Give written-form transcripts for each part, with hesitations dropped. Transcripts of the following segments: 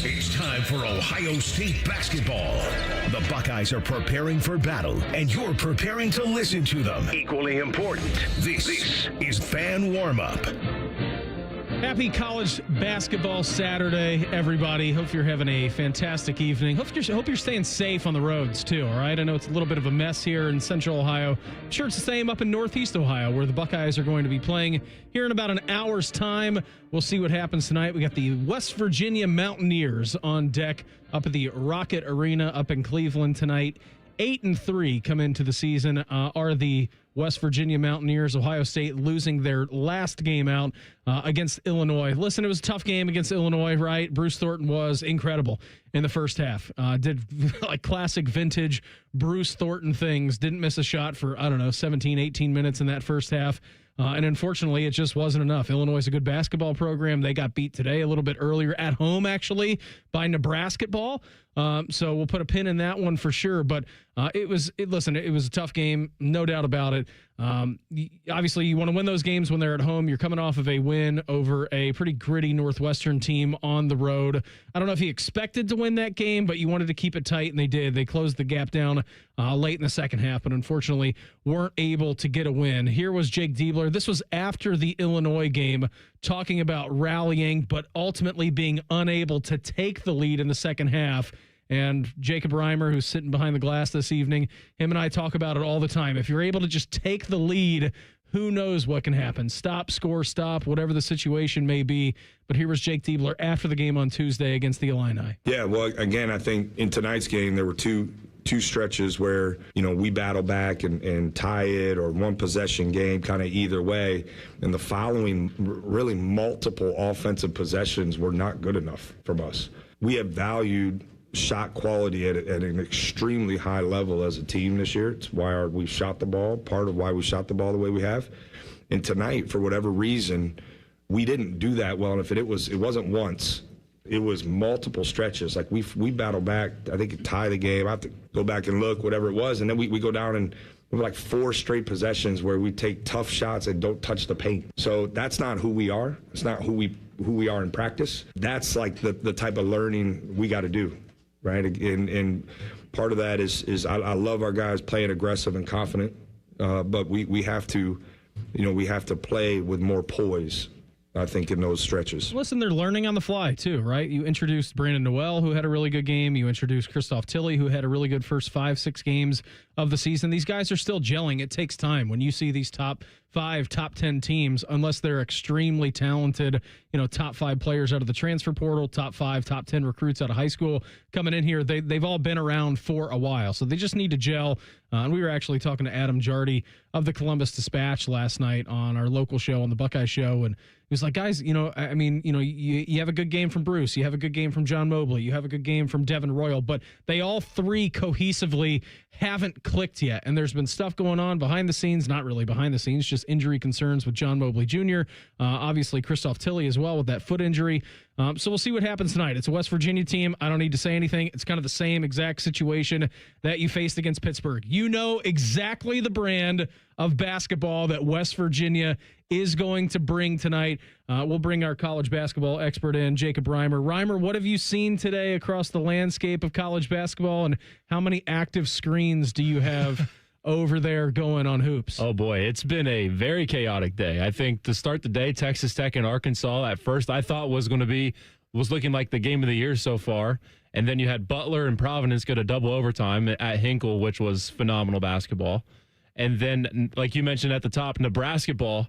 It's time for Ohio State basketball. The Buckeyes are preparing for battle, and you're preparing to listen to them. Equally important, this is Fan Warmup. Happy College Basketball Saturday, everybody. Hope you're having a fantastic evening. Hope you're staying safe on the roads, too, all right? I know it's a little bit of a mess here in Central Ohio. I'm sure it's the same up in Northeast Ohio, where the Buckeyes are going to be playing here in about an hour's time. We'll see what happens tonight. We got the West Virginia Mountaineers on deck up at the Rocket Arena up in Cleveland tonight. 8-3 come into the season are the West Virginia Mountaineers. Ohio State losing their last game out against Illinois. Listen, it was a tough game against Illinois, right? Bruce Thornton was incredible in the first half. Did like classic vintage Bruce Thornton things. Didn't miss a shot for, 17, 18 minutes in that first half. And unfortunately, it just wasn't enough. Illinois is a good basketball program. They got beat today a little bit earlier at home, actually, by Nebraska ball. So we'll put a pin in that one for sure. But it was a tough game, no doubt about it. Obviously, you want to win those games when they're at home. You're coming off of a win over a pretty gritty Northwestern team on the road. I don't know if you expected to win that game, but you wanted to keep it tight, and they did. They closed the gap down late in the second half, but unfortunately weren't able to get a win. Here was Jake Diebler. This was after the Illinois game, talking about rallying, but ultimately being unable to take the lead in the second half. And Jacob Reimer, who's sitting behind the glass this evening, him and I talk about it all the time. If you're able to just take the lead, who knows what can happen? Stop, score, stop, whatever the situation may be. But here was Jake Diebler after the game on Tuesday against the Illini. Yeah, well, again, I think in tonight's game there were two stretches where, we battle back and tie it, or one possession game kind of either way. And the following really multiple offensive possessions were not good enough from us. We have valued shot quality at an extremely high level as a team this year. It's why we shot the ball, part of why we shot the ball the way we have. And tonight, for whatever reason, we didn't do that well. And if it wasn't once, it was multiple stretches. Like we battled back, I think it tied the game. I have to go back and look, whatever it was. And then we go down and we have like 4 straight possessions where we take tough shots and don't touch the paint. So that's not who we are. It's not who we are in practice. That's like the type of learning we got to do. Right, and part of that is I love our guys playing aggressive and confident, but we have to, play with more poise, I think, in those stretches. Listen, they're learning on the fly, too, right? You introduced Brandon Noel, who had a really good game. You introduced Christoph Tilley, who had a really good first 5-6 games of the season. These guys are still gelling. It takes time. When you see these top 5, top 10 teams, unless they're extremely talented, top 5 players out of the transfer portal, top 5, top 10 recruits out of high school coming in here, they've all been around for a while. So they just need to gel. And we were actually talking to Adam Jardy of the Columbus Dispatch last night on our local show, on the Buckeye Show, and he was like, guys, you have a good game from Bruce. You have a good game from John Mobley. You have a good game from Devin Royal. But they all three cohesively haven't clicked yet. And there's been stuff going on behind the scenes, not really behind the scenes, just injury concerns with John Mobley Jr., obviously Christoph Tilley as well with that foot injury. So we'll see what happens tonight. It's a West Virginia team. I don't need to say anything. It's kind of the same exact situation that you faced against Pittsburgh. You know exactly the brand of basketball that West Virginia is going to bring tonight. We'll bring our college basketball expert in, Jacob Reimer. Reimer, what have you seen today across the landscape of college basketball, and how many active screens do you have over there going on hoops? Oh, boy, it's been a very chaotic day. I think to start the day, Texas Tech and Arkansas at first I thought was looking like the game of the year so far. And then you had Butler and Providence go to double overtime at Hinkle, which was phenomenal basketball. And then, like you mentioned at the top, Nebraska ball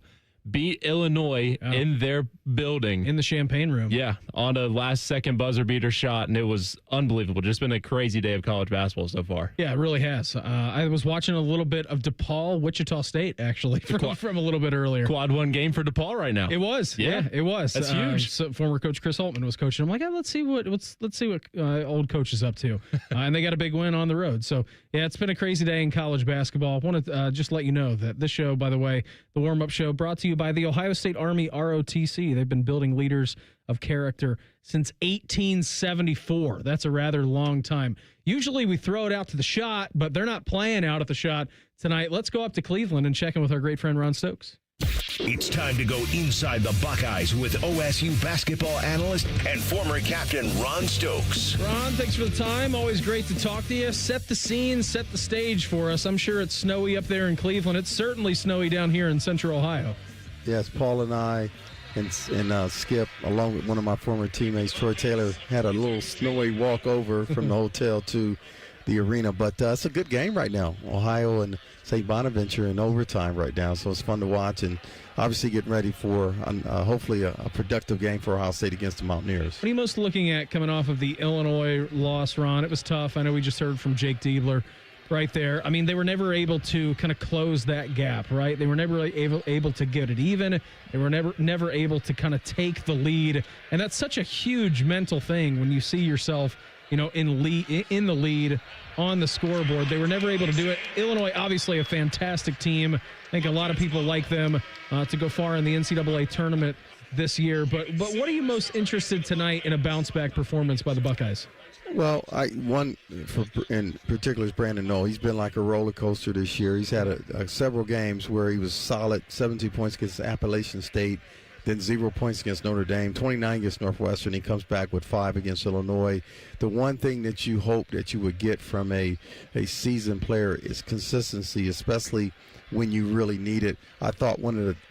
beat Illinois in their building. In the Champaign Room. Yeah, on a last-second buzzer-beater shot, and it was unbelievable. Just been a crazy day of college basketball so far. Yeah, it really has. I was watching a little bit of DePaul, Wichita State, actually, from a little bit earlier. Quad 1 game for DePaul right now. It was. Yeah it was. That's huge. So former coach Chris Holtman was coaching. I'm like, let's see what old coach is up to. And they got a big win on the road. So, yeah, it's been a crazy day in college basketball. I want to just let you know that this show, by the way, the Warm-Up Show, brought to you by the Ohio State Army ROTC. They've been building leaders of character since 1874. That's a rather long time. Usually we throw it out to the shot, but they're not playing out at the shot tonight. Let's go up to Cleveland and check in with our great friend Ron Stokes. It's time to go inside the Buckeyes with OSU basketball analyst and former captain Ron Stokes. Ron, thanks for the time. Always great to talk to you. Set the scene, set the stage for us. I'm sure it's snowy up there in Cleveland. It's certainly snowy down here in Central Ohio. Yes, Paul and I and Skip, along with one of my former teammates, Troy Taylor, had a little snowy walk over from the hotel to the arena. But it's a good game right now. Ohio and St. Bonaventure in overtime right now, so it's fun to watch, and obviously getting ready for hopefully a productive game for Ohio State against the Mountaineers. What are you most looking at coming off of the Illinois loss, Ron? It was tough. I know we just heard from Jake Diebler right there. I mean, they were never able to kind of close that gap, right? They were never really able to get it even. They were never able to kind of take the lead, and that's such a huge mental thing when you see yourself, in the lead on the scoreboard. They were never able to do it. Illinois, obviously a fantastic team. I think a lot of people like them to go far in the NCAA tournament this year. But what are you most interested tonight in a bounce-back performance by the Buckeyes? Well, in particular is Brandon Knoll. He's been like a roller coaster this year. He's had several games where he was solid, 17 points against Appalachian State, then 0 points against Notre Dame, 29 against Northwestern. He comes back with 5 against Illinois. The one thing that you hope that you would get from a seasoned player is consistency, especially when you really need it. I thought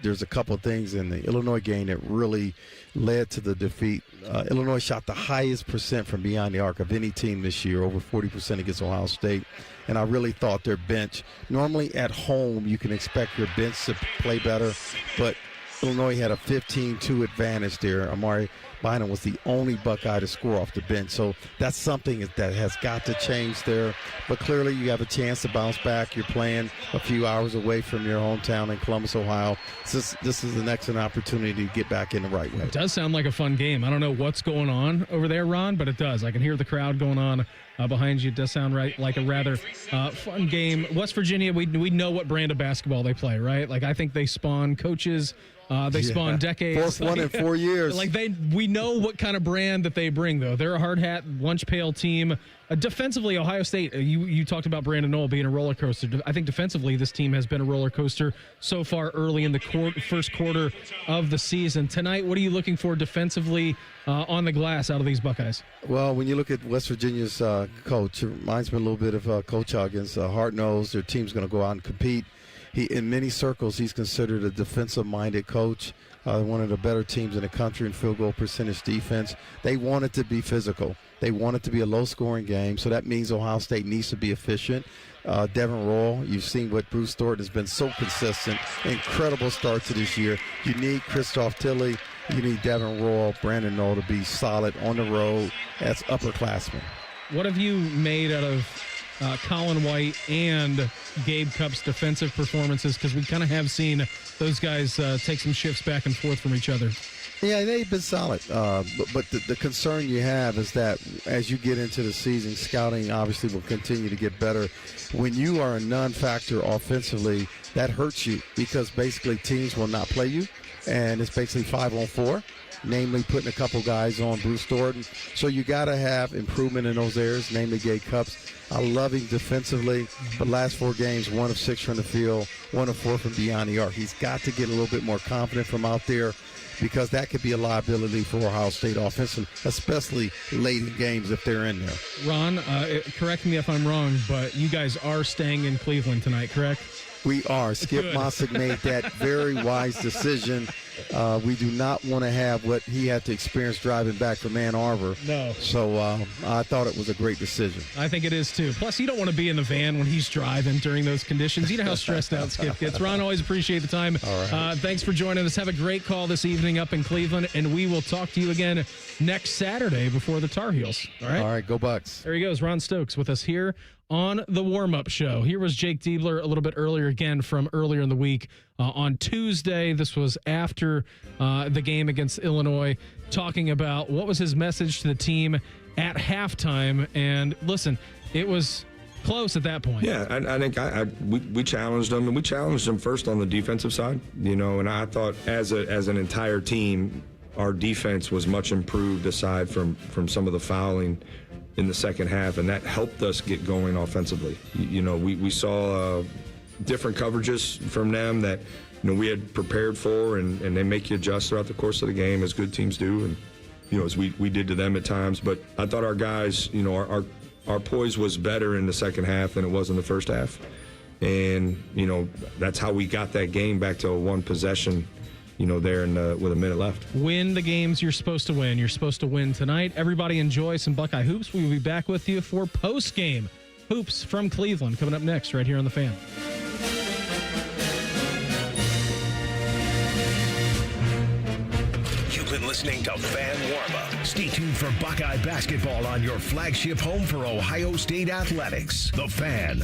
there's a couple of things in the Illinois game that really led to the defeat. Illinois shot the highest percent from beyond the arc of any team this year, over 40% against Ohio State. And I really thought their bench, normally at home you can expect your bench to play better, but Illinois had a 15-2 advantage there. Amari Bynum was the only Buckeye to score off the bench. So that's something that has got to change there. But clearly you have a chance to bounce back. You're playing a few hours away from your hometown in Columbus, Ohio. This is an excellent opportunity to get back in the right way. It does sound like a fun game. I don't know what's going on over there, Ron, but it does. I can hear the crowd going on behind you. It does sound like a rather fun game. West Virginia, we know what brand of basketball they play, right? Like, I think they spawn coaches. They spawn decades. Fourth one in 4 years. We know what kind of brand that they bring, though. They're a hard hat, lunch pail team. Defensively, Ohio State, you talked about Brandon Knoll being a roller coaster. I think defensively, this team has been a roller coaster so far early in the first quarter of the season. Tonight, what are you looking for defensively on the glass out of these Buckeyes? Well, when you look at West Virginia's coach, it reminds me a little bit of Coach Huggins. Hard-nosed, their team's going to go out and compete. In many circles, he's considered a defensive-minded coach, one of the better teams in the country in field goal percentage defense. They want it to be physical. They want it to be a low-scoring game, so that means Ohio State needs to be efficient. Devin Royal, you've seen what Bruce Thornton has been so consistent. Incredible start to this year. You need Christoph Tilley. You need Devin Royal, Brandon Knoll to be solid on the road as upperclassmen. What have you made out of Colin White and Gabe Cup's defensive performances? Because we kind of have seen those guys take some shifts back and forth from each other. Yeah, they've been solid. But the concern you have is that as you get into the season, scouting obviously will continue to get better. When you are a non-factor offensively, that hurts you because basically teams will not play you, and it's basically 5-on-4. Namely putting a couple guys on Bruce Thornton. So you got to have improvement in those areas, namely Gabe Cupps. I love him defensively, but last 4 games, 1 of 6 from the field, 1 of 4 from beyond the arc. He's got to get a little bit more confident from out there because that could be a liability for Ohio State offense, especially late in games if they're in there. Ron, correct me if I'm wrong, but you guys are staying in Cleveland tonight, correct? We are. Skip Mossick made that very wise decision. We do not want to have what he had to experience driving back from Ann Arbor. No. So I thought it was a great decision. I think it is, too. Plus, you don't want to be in the van when he's driving during those conditions. You know how stressed out Skip gets. Ron, always appreciate the time. All right. Thanks for joining us. Have a great call this evening up in Cleveland, and we will talk to you again next Saturday before the Tar Heels. All right? All right, go Bucks. There he goes, Ron Stokes with us here on the Warmup Show. Here was Jake Diebler a little bit earlier, again from earlier in the week on Tuesday. This was after the game against Illinois, talking about what was his message to the team at halftime. And listen, it was close at that point. Yeah, I think we challenged them, and we challenged them first on the defensive side, and I thought as an entire team, our defense was much improved aside from some of the fouling in the second half, and that helped us get going offensively. We saw different coverages from them that we had prepared for, and they make you adjust throughout the course of the game, as good teams do, and as we did to them at times. But I thought our guys, our poise was better in the second half than it was in the first half, and that's how we got that game back to a one possession. There with a minute left. Win the games you're supposed to win. You're supposed to win tonight. Everybody enjoy some Buckeye hoops. We will be back with you for post-game hoops from Cleveland coming up next right here on The Fan. You've been listening to Fan Warmup. Stay tuned for Buckeye basketball on your flagship home for Ohio State athletics. The Fan.